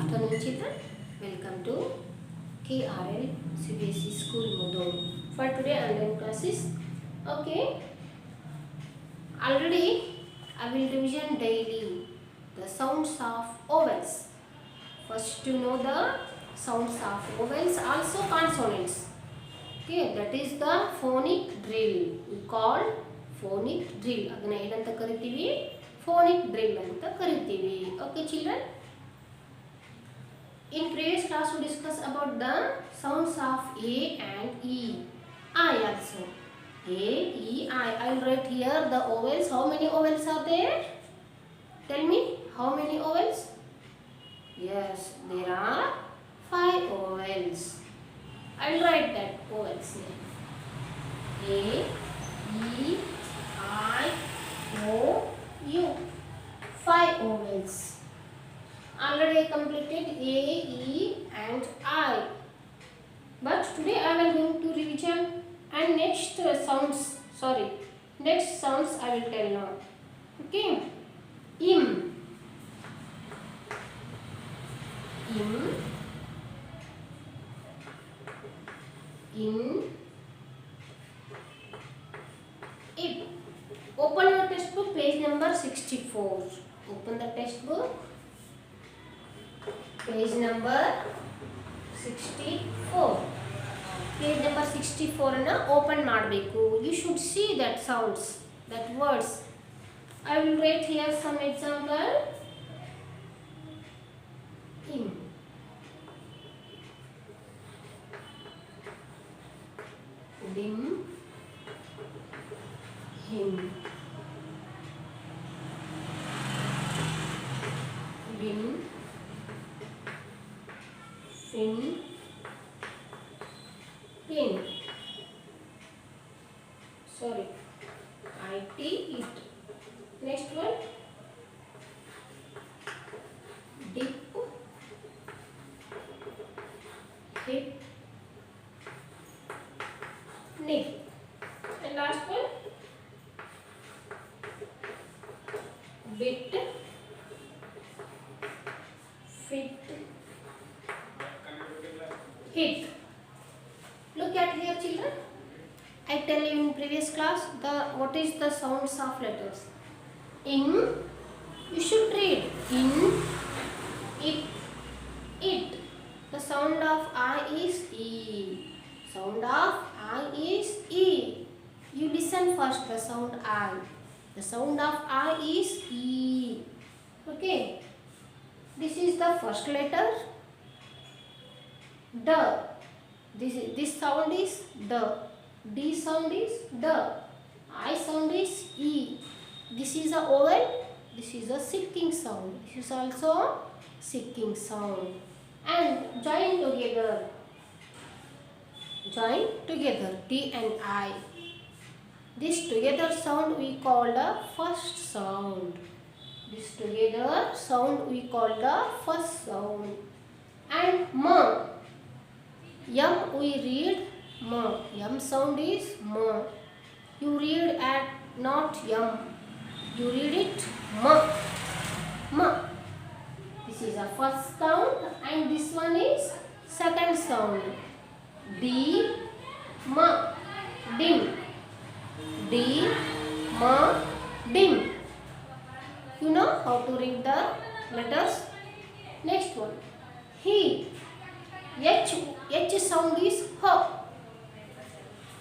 afternoon, children. Welcome to KRL CBSE School Mudon. For today online classes. Okay. Already I will revision daily the sounds of vowels. First to know the sounds of vowels, also consonants. Okay, that is the phonic drill. We call phonic drill. ಅದನ್ನ ಏನಂತ ಕರಿತೀವಿ? Phonic drill ಅಂತ ಕರಿತೀವಿ. Okay, children. In previous class we discussed about the sounds of A and E. I also. A, E, I. I will write here the vowels. How many vowels are there? Tell me, how many vowels? Yes, there are 5 vowels. I will write that vowels name. A, E, I, O, U. 5 vowels. Already I completed A, E and I. But today I will going to revision and next sounds I will tell now. Okay. Im. In. If. Open your textbook, page number 64. Open the textbook. Page number 64. Page number 64 na open ಮಾಡಬೇಕು. You should see that sounds, that words. I will write here some example. In. Dim. Him. Bin. Fin. Pin. Sorry. IT. It. Next one. Dip. Hip. Nip. And last one. Bit. Fit. Hit. Look at here, children. I tell you in previous class what is the sounds of letters. In, you should read in, it. The sound of I is E. Sound of I is E. You listen first the sound I. The sound of I is E. Okay. This is the first letter. The. This sound is the. D sound is the. I sound is E. This is a vowel. This is a sicking sound. This is also sicking sound. And join together. Join together. D and I. This together sound we call the first sound. This together sound we call the first sound. And ma. Yum we read ma. Yum sound is ma. You read at not yum. You read it ma. Ma. This is a first sound and this one is second sound. D ma. Dim. D ma. Dim. You know how to read the letters. Next one. He. H sound is H.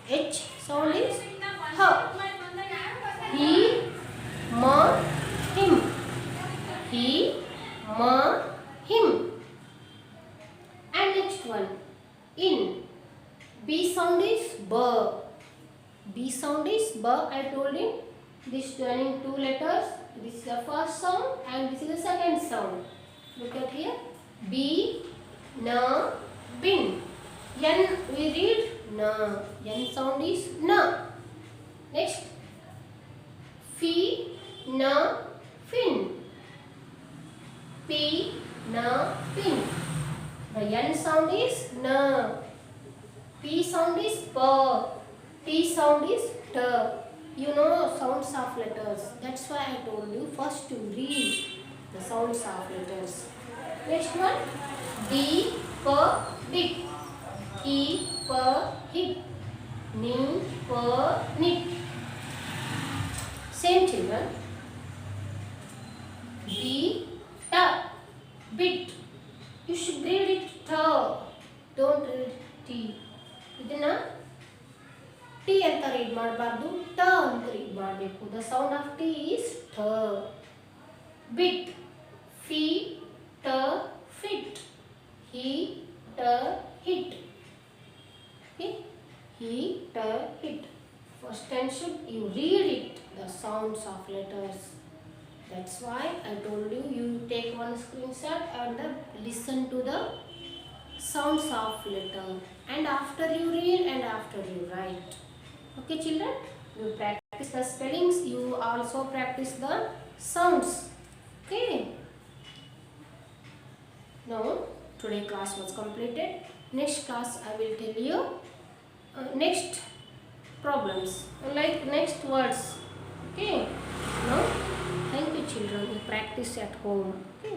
H sound is H. He, ma, him. He, ma, him. And next one. In. B sound is B. B sound is B. I told him. This joining 2 letters. This is the first sound and this is the second sound. Look at here. B, na, bin. N we read na. N sound is na. Next. Fi, na, fin. P, na, pin. The N sound is na. P sound is p. T sound is t. You know sounds of letters. That's why I told you first to read the sounds of letters. Next one, D for dick, E for hip, N for knit. Same children. B, ta, bit. You should read it ta. Don't read T. ಇದನ್ನ T ಅಂತ read ಮಾಡಬಾರ್ದು, ಟ ಅಂತ read ಮಾಡಬೇಕು. The sound of T is ಟ. ಬಿಟ್, ಫಿ ಟ fit, ಹಿ ಟ hit. He ಟ hit. First time should you read it, the sounds of letters. That's why I told you, you take one screenshot and listen to the sounds of letter, and after you read and after you write. Okay children, you practice the spellings, you also practice the sounds. Okay, now today class was completed. Next class I will tell you next problems, like next words. Okay, now thank you children, you practice at home. Okay.